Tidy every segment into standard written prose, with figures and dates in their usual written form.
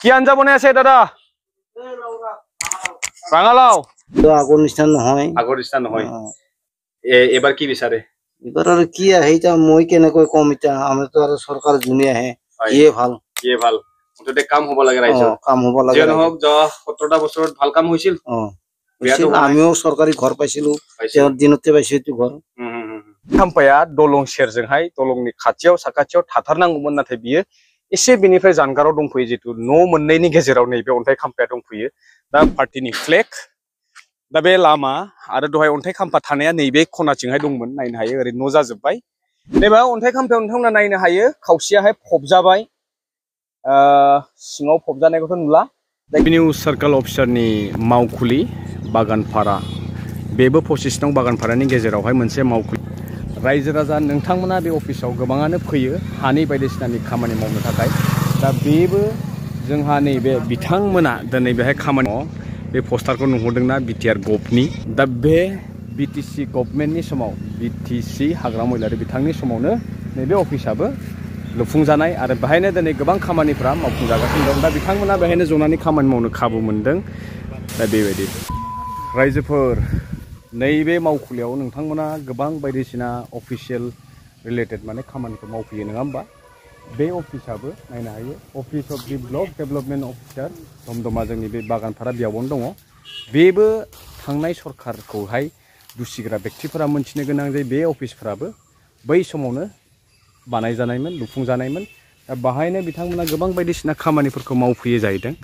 কি আঞ্জা বনাইছে দাদা? রাঙালাও। তো আগৰ নিচিনা নহয়। আগৰ নিচিনা নহয়। এবাৰ কি বিচাৰে? এবাৰ আৰু কি সেইটা মই কেনেকৈ কম এতিয়া আমিতো আৰু চৰকাৰ যোনে আহে ইয়ে ভাল। ইয়ে ভাল। মুঠতে কাম হ'ব লাগে ৰাইজৰ। কাম হ'ব লাগে। যে নহওক 17টা বছৰত ভাল কাম হৈছিল। আমিও চৰকাৰী ঘৰ পাইছিলো। তেওঁৰ দিনতে পাইছো এইটো ঘৰ। खाम्फाया दलं सेरजोंहाय दलंनि खाथियाव साखाथियाव थाथारनांगौमोन नाथाय बियो एसे बेनिफ्राय जानगाराव दंफैयो जितु न' मोननैनि गेजेराव नैबे अन्थाइ खाम्फाया दंफैयो दा पार्टीनि फ्लेग दा बे लामा आरो दहाय अन्थाइ खाम्फा थानाया नैबे खनाथिंहाय दंमोन नायनो हायो ओरै न' जाजोब्बाय नैबे अन्थाइ खाम्फायाव नोंथांमोना नायनो हायो खावसेयाहाय फबजाबाय सिङाव फबजानायखौथ' नुला रेभिनिउ सार्कल अफिसारनि मावखुलि बागानपारा बेबो 25 नं बागानपारानि गेजेरावहाय मोनसे मावखुलि रायजो राजा नोंथांमोना बे अफिसाव गोबाङानो फैयो हानि बायदिसिनानि खामानि मावनो थाखाय दा बेबो जोंहा नैबे बिथांमोना दिनै बेहाय खामानि बे पस्टारखौ नुहरदोंना बिटिआर गभनि दा बे बिटिसि गभर्नमेन्टनि समाव बिटिसि हाग्रा महिलारि बिथांनि समावनो नैबे अफिसाबो लुफुंजानाय आरो बेहायनो दिनै गोबां खामानिफ्रा मावफुंजागासिनो दं दा बिथांमोना बेहायनो जनानै खामानि मावनो खाबु मोनदों दा बेबायदि रायजोफोर नैबे मावखुलियाव नोंथांमोना गोबां बायदिसिना अफिसियेल रिलेटेड माने खामानिखौ मावफैयो नङा होमबा बे अफिसाबो नायनो हायो office of the block development officer Damdama जोंनि बे बागानपारा बेयावनो दङ बेबो थांनाय सरकारखौहाय दुसिग्रा बेक्तिफोरा मोनथिनो गोनां जे बे अफिसफोराबो बै समावनो बानायजानायमोन लुफुंजानायमोन दा बाहायनो बिथांमोना गोबां बायदिसिना खामानिफोरखौ मावफैयो जाहैदों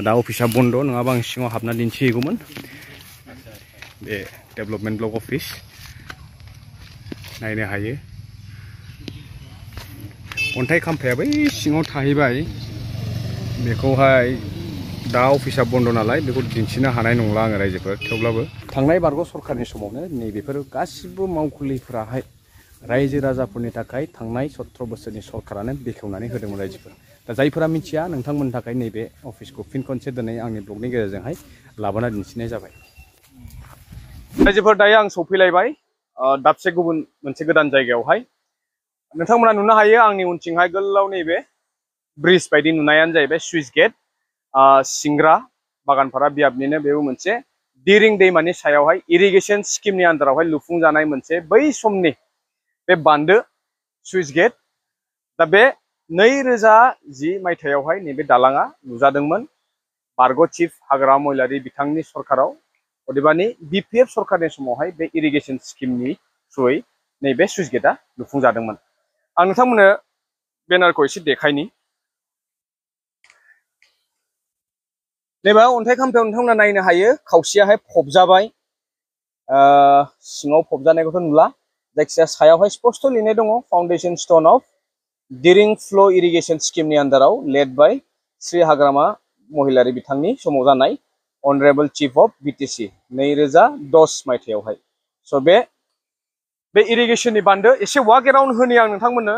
दा अफिसा बन्द नङाबा आं सिङाव हाबना दिन्थिहैगौमोन बे डेभेलपमेन्ट ब्लक अफिस नायनो हायो अन्थाइ खाम्फाया बै सिङाव थाहैबाय बेखौहाय दा अफिसा बन्द नालाय बेखौ दिन्थिनो हानाय नंला आङो रायजोफोर थेवब्लाबो थांनाय बारग' सरकारनि समावनो नैबेफोर गासिबो मावखुलिफोराहाय रायजो राजाफोरनि थाखाय थांनाय 17 बोसोरनि सरकारानो बेखेवनानै होदोंमोन रायजोफोर दा जायफोरा मिथिया नोंथांमोननि थाखाय नैबे अफिसखौ फिन खनसे दिनै आंनि ब्लगनि गेजेरजोंहाय लाबोना दिन्थिनाय जाबाय रायजोफोर दायो आं सौफैलायबाय दाबसे गुबुन मोनसे गोदान जायगायावहाय नोंथांमोना नुनो हायो आंनि उनथिंहाय गोलाव नैबे ब्रिज बायदि नुनायानो जाहैबाय सुइस गेट सिंग्रा बागानपारा बियाबनिनो बेबो मोनसे दिरिं दैमानि सायावहाय इरिगेसन स्किमनि आन्दारावहाय लुफुंजानाय मोनसे बै समनि बे बान्दो सुइस गेट दा बे 2010 मायथाइयावहाय नैबे दालाङा लुजादोंमोन बारग' चिफ हाग्रा महिलारि बिथांनि सरकाराव अदेबानि बिपिएफ सरकारनि समावहाय बे इरिगेसन स्किमनि थ्रुयै नैबे सुइस गेटआ लुफुंजादोंमोन आं नोंथांमोननो बेनारखौ एसे देखायनि नैबे अन्थाइ खाम्फायाव नोंथांमोना नायनो हायो खावसेयाहाय फबजाबाय सिङाव फबजानायखौथ' नुला जायखिजाया सायावहाय स्पष्ट लिरनाय दङ फाउन्डेसन स्टोन अफ दिरिं फ्लो इरिगेसन स्किमनि आन्दाराव लेड बाय श्री हाग्रामा महिलारि बिथांनि समाव जानाय अनरेबल चिफ अफ बिटिसि 2010 मायथाइयावहाय स' बे इरिगेसननि बान्दो एसे वाक एराउन्ड होनि आं नोंथांमोननो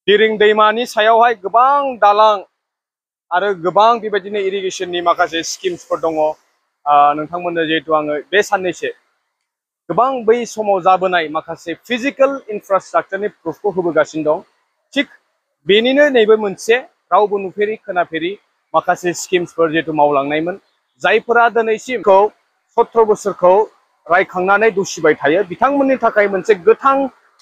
दिरिं दैमानि सायावहाय गोबां दालां आरो गोबां बेबायदिनो इरिगेसननि माखासे स्किम्सफोर दङ नोंथांमोननो जिहेतु आङो बे साननैसो गोबां बै समाव जाबोनाय माखासे फिजिकेल इनफ्रास्ट्राक्चारनि प्रुफखौ होबोगासिनो दं थिग बेनिनो नैबे मोनसे रावबो नुफेरि खोनाफेरि माखासे स्किम्सफोर जिहेतु मावलांनायमोन जायफोरा दिनैसिमखौ 17 बोसोरखौ रायखांनानै दुसिबाय थायो बिथांमोननि थाखाय मोनसे गोथां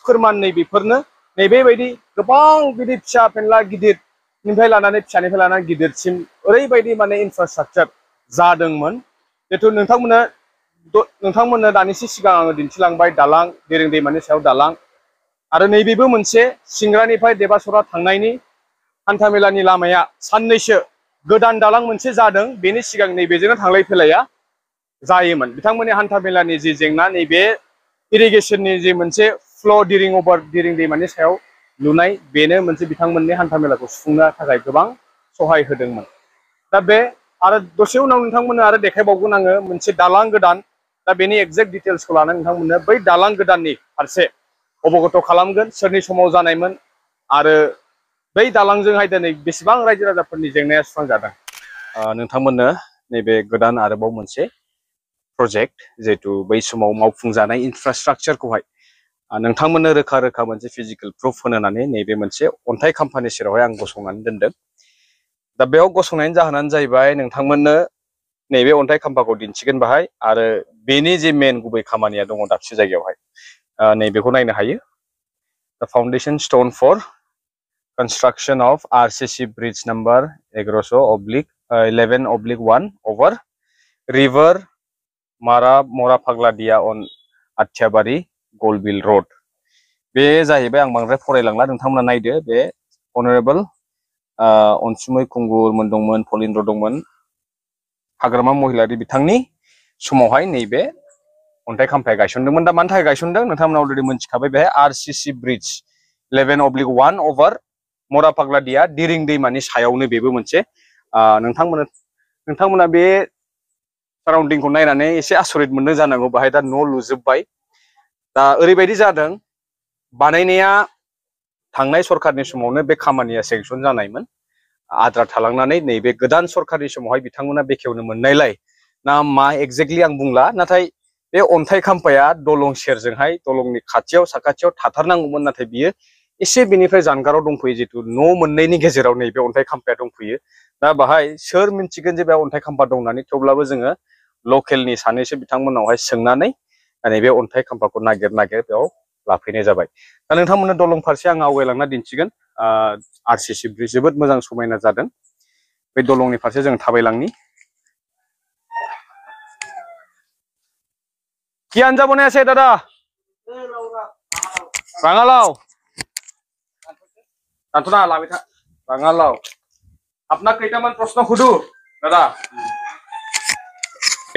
फोरमान नैबेफोरनो नैबेबायदि गोबां बिदि फिसा फेनला गिदिरनिफ्राय लानानै फिसानिफ्राय लानानै गिदिरसिम ओरैबायदि माने इनफ्रास्ट्राक्चार जादोंमोन जिहेतु नोंथांमोननो दानिसो सिगां आङो दिन्थिलांबाय दालां दिरिं दैमानि सायाव दालां आरो नैबेबो मोनसे सिंग्रानिफ्राय देबासरा थांनायनि हान्थामेलानि लामाया साननैसो गोदान दालां मोनसे जादों बेनि सिगां नैबेजोंनो थांलाय फैलाया जायोमोन बिथांमोननि हान्थामेलानि जि जेंना नैबे इरिगेसननि जि मोनसे फ्ल' दिरिं अभार दिरिं दैमानि सायाव लुनाय बेनो मोनसे बिथांमोननि हान्थामेलाखौ सुफुंनो थाखाय गोबां सहाय होदोंमोन दा बे आरो दसे उनाव नोंथांमोननो आरो देखायबावगोन आङो मोनसे दालां गोदान दा बेनि एक्जेक्ट डिटेल्सखौ लानानै नोंथांमोननो बै दालां गोदाननि फारसे अबगत खालामगोन सोरनि समाव जानायमोन आरो बै दालांजोंहाय दिनै बेसेबां रायजो राजाफोरनि जेंनाया सुस्रांजादों नोंथांमोननो नैबे गोदान आरोबाव मोनसे प्रजेक्ट जिहेतु बै समाव मावफुंजानाय इनफ्रास्ट्राक्चारखौहाय नोंथांमोननो रोखा रोखा मोनसे फिजिकेल प्रुफ होनानै नैबे मोनसे अन्थाइ खाम्फानि सेरावहाय आं गसंनानै दोनदों। दा बेयाव गसंनायनि जाहोनानो जाहैबाय नोंथांमोननो नैबे अन्थाइ खाम्फाखौ दिन्थिगोन बाहाय आरो बेनि जे मेन गुबै खामानिया दङ दाबसे जायगायावहाय नैबेखौ नायनो हायो। The foundation stone for construction of RCC bridge number 11/11/1 over river Mora Pagladia on Athiabari Golbil Road। बे जाहैबाय आं बांद्राय फरायलांला नोंथांमोना नायदो। बे अनारेबल अनसुमै खुंगुरमोन दंमोन, फलिन्द्र दंमोन, हाग्रामा महिलारि बिथांनि समावहाय नैबे अन्थाइ खाम्फाया गायसनदोंमोन। दा मानि थाखाय गायसनदों नोंथांमोना अलरेडि मोनथिखाबाय। बेहाय RCC ब्रिज 11/1 over मरा पाग्लादिया दिरिं दैमानि सायावनो बेबो मोनसे नोंथांमोना बे साराउन्डिंखौ नायनानै एसे आसरित मोनदों जानांगौ। बाहाय दा न' लुजोबबाय। दा ओरैबायदि जादों बानायनाया थांनाय सरखारनि समावनो बे खामानिया सेंसन जानायमोन, आद्रा थालांनानै नैबे गोदान सरखारनि समावहाय बिथांमोना बेखेवनो मोननायलाय ना मा एक्जेक्टलि आं बुंला, नाथाय बे अन्थाइ खाम्फाया दलं सेरजोंहाय दलंनि खाथियाव साखाथियाव थाथारनांगौमोन, नाथाय बियो एसे बेनिफ्राय जानगाराव दंफैयो। जितु न' मोननैनि गेजेराव नैबे अन्थाइ खाम्फाया दंफैयो। दा बाहाय सोर मिन्थिगोन जे बे अन्थाइ खाम्फा दं होननानै, थेवब्लाबो जोङो लकेलनि सानैसो बिथांमोनावहाय सोंनानै नैबे अन्थाइ खाम्फाखौ नागिर बेयाव लाफैनाय जाबाय। दा नोंथांमोननो दलं फारसे आं आवगायलांना दिन्थिगोन। RCC ब्रिज जोबोद मोजां समायना जादों। बे दलंनि फारसे जों थाबायलांनि। কি আঞ্জা বনাইছে দাদা? রাঙালাও। দাঁতনা লাভে থাক। রাঙালাও। আপনাক কেইটামান প্রশ্ন সুধো দাদা।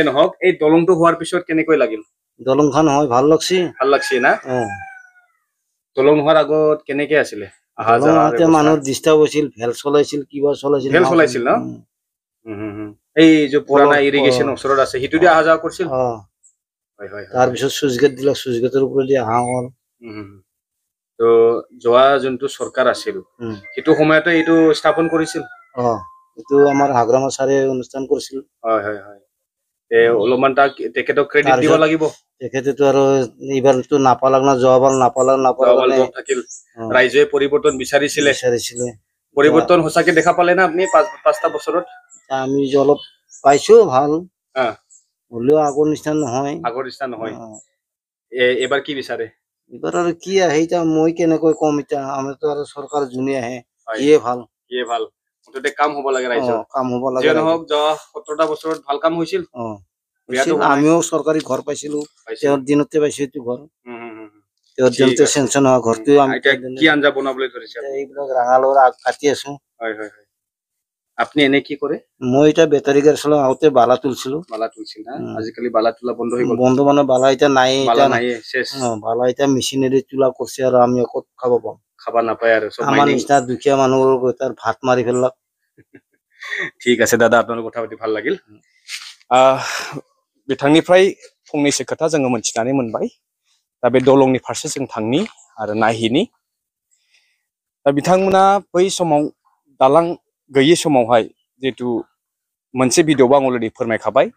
নহওক এই দলংটো হোৱাৰ পিছত কেনেকৈ লাগিল? দলংখন হয় ভাল লাগছি। ভাল লাগছি না? দলং হোৱাৰ আগত কেনেকৈ আছিলে? মানুহৰ ডিষ্টাৰ্ব হৈছিল, ভেল চলাইছিল, কিবা চলাইছিল। ভেল চলাইছিল ন? এই যে পুৰণা ইৰিগেশ্যন ওচৰত আছে সেইটো দি অহা যোৱা কৰিছিল? তাৰপিছত চুইচ গেট দিলে, চুইচ গেটৰ ওপৰেদি অহা হ'ল। তো যোৱা যোনটো চৰকাৰ আছিল সেইটো সময়তে এইটো স্থাপন কৰিছিল? এইটো আমাৰ হাগ্ৰামা ছাৰে অনুষ্ঠান কৰিছিল। অলপমান তাক তেখেতক ক্ৰেডিট দিব লাগিব। তেখেতেতো আৰু এইবাৰতো নাপালাক না, যোৱাবাৰ নাপালাক থাকিল। ৰাইজে পৰিৱৰ্তন বিচাৰিছিলে। পৰিৱৰ্তন সঁচাকে দেখা পালে না আপুনি 5টা বছৰত? আমি অলপ পাইছো ভাল, হলেও আগৰ নিচিনা নহয়। আগৰ নিচিনা নহয়। এবাৰ কি বিচাৰে? এবাৰ আৰু কি আহে এতিয়া মই কেনেকৈ কম। এতিয়া আমিতো আৰু চৰকাৰ যোনে আহে ইয়ে ভাল। মুঠতে কাম হ'ব লাগে ৰাইজৰ। কাম হ'ব লাগে। নহওক যোৱা 17টা বছৰত ভাল কাম হৈছিল। আমিও চৰকাৰী ঘৰ পাইছিলো, তেওঁৰ দিনতে পাইছো এইটো ঘৰ। তেওঁৰ দিনতে চেংচন হোৱা ঘৰটো কি আঞ্জা বনাবলৈ ধৰিছে? এইবিলাক ৰাঙালাওৰ আগ কাটি আছো। আপুনি এনে কি কৰে? মই এতিয়া বেটাৰী গাড়ী চলাওঁ, আগতে বালা তুলছিলো। বালা তুলছিল না? আজিকালি বালা তোলা বন্ধ হৈ গ'ল। বন্ধ মানে বালা এতিয়া নাই। বালা এতিয়া মেচিনেৰে তোলা কৰিছে আৰু আমি ক'ত খাব পাম? খাব নাপায় আৰু আমাৰ নিচিনা দুখীয়া মানুহৰ তাৰ ভাত মাৰি ফেললাক। ঠিক আছে দাদা, আপোনাৰ কথা পাতি ভাল লাগিল। बिथांनिफ्राय फंनैसो खोथा जोङो मोनथिनानै मोनबाय। दा बे दलंनि फारसे जों थांनि आरो नायहैनि। दा बिथांमोना बै समाव दालां गैयै समावहाय जिहेतु मोनसे भिडिअ'आव आं अलरेडि फोरमायखाबाय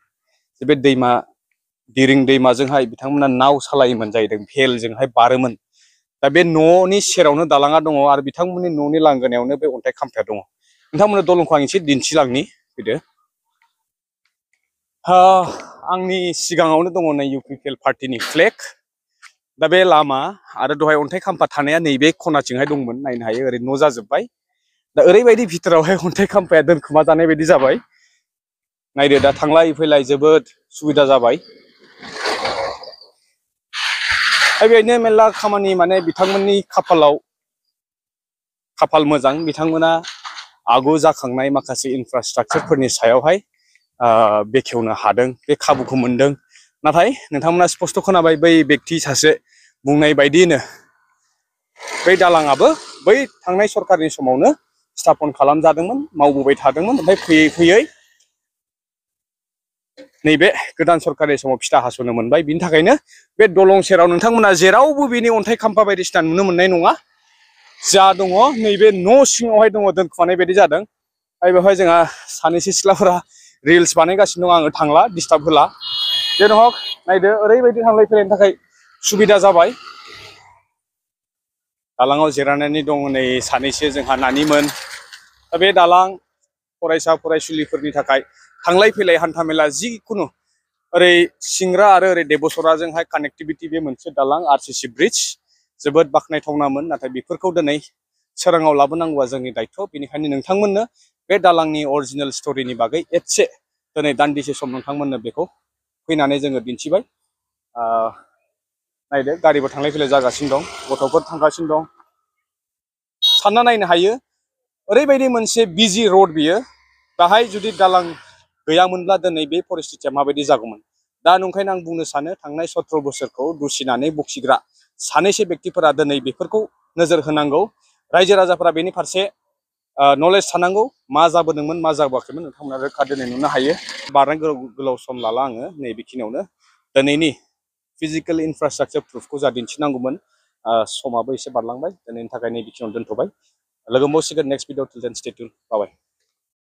जे बे दैमा दिरिं दैमाजोंहाय बिथांमोना नाव सालायोमोन जाहैदों, भेलजोंहाय बारोमोन। दा बे न'नि सेरावनो दालाङा दङ आरो बिथांमोननि न'नि लांगोनायावनो बे अन्थाइ खाम्फाया दङ। नोंथांमोननो दलंखौ आं एसे दिन्थिलांनि, फैदो। आंनि सिगाङावनो दङ नै UPPL पार्टिनि फ्लेग। दा बे लामा आरो दहाय अन्थाइ खाम्फा थानाया नैबे खनाथिंहाय दंमोन, नायनो हायो ओरै न' जाजोब्बाय। दा ओरैबायदि भितरावहाय अन्थाइ खाम्फाया दोनखोमा जानाय बायदि जाबाय। नायदो दा थांलाय फैलाय जोबोद सुबिदा जाबाय। बेबायदिनो मेरला खामानि, माने बिथांमोननि खाफाल मोजां, बिथांमोना आगु जाखांनाय माखासे इनफ्रास्ट्राक्चारफोरनि सायावहाय बेखेवनो हादों, बे खाबुखौ मोनदों। नाथाय नोंथांमोना स्पष्ट खोनाबाय बै बेक्ति सासे बुंनाय बायदियैनो बै दालाङाबो बै थांनाय सरखारनि समावनो स्थापन खालामजादोंमोन, मावबोबाय थादोंमोन। ओमफ्राय फैयै फैयै नैबे गोदान सरखारनि समाव फिथा हास'नो मोनबाय। बिनि थाखायनो बे दलं सेराव नोंथांमोना जेरावबो बेनि अन्थाइ खाम्फा बायदिसिना नुनो मोननाय नङा। जा दङ नैबे न' सिङावहाय दङ, दोनखुमानाय बायदि जादों। बेवहाय जोंहा सानैसो सिख्लाफोरा रिल्स बानायगासिनो दं। आङो थांला, डिस्टार्ब होला। जेन हक नायदो ओरैबायदि थांलाय फैलायनि थाखाय सुबिदा जाबाय। दालाङाव जिरायनानै दङ नै सानैसो जोंहा नानिमोन। दा बे दालां फरायसा फरायसुलिफोरनि थाखाय थांलाय फैलाय हान्थामेला जिखुनु ओरै सिंग्रा आरो ओरै देबसराजोंहाय कानेक्टिभिटि बे मोनसे दालां आरसिसि ब्रिज जोबोद बाख्नायथावनामोन। नाथाय बेफोरखौ दिनै सोराङाव लाबोनांगौआ जोंनि दायथ'। बेनिखायनो नोंथांमोननो बे दालांनि अरिजिनेल स्ट'रिनि बागै एसे दिनै दान्दिसे सम नोंथांमोननो बेखौ फैनानै जोङो दिन्थिबाय। नायदो गारिबो थांलाय फैलाय जागासिनो दं, गथ'फोर थांगासिनो दं। सानना नायनो हायो ओरैबायदि मोनसे बिजि रड बियो, दाहाय जुदि दालां गैयामोनब्ला दिनै बे परिस्थितिया माबायदि जागौमोन। दा नंखायनो आं बुंनो सानो थांनाय 17 बोसोरखौ दुसिनानै बखिग्रा सानैसो बेक्तिफोरा दिनै बेफोरखौ नोजोर होनांगौ। रायजो राजाफोरा बेनि फारसे नलेज थानांगौ, मा जाबोदोंमोन मा जाबोआखैमोन नोंथांमोना रोखा दिनै नुनो हायो। बारनाय गोलाव सम लाला आङो नैबेखिनियावनो दिनैनि फिजिकेल इनफ्रास्ट्राक्चार प्रुफखौ जा दिन्थिनांगौमोन समाबो एसे बारलांबाय। दिनैनि थाखाय नैबेखिनियावनो दोनथ'बाय। लोगो मोनबावसिगोन नेक्स्ट भिडिअ। टिल देन स्टे टिउन। बाय बाय।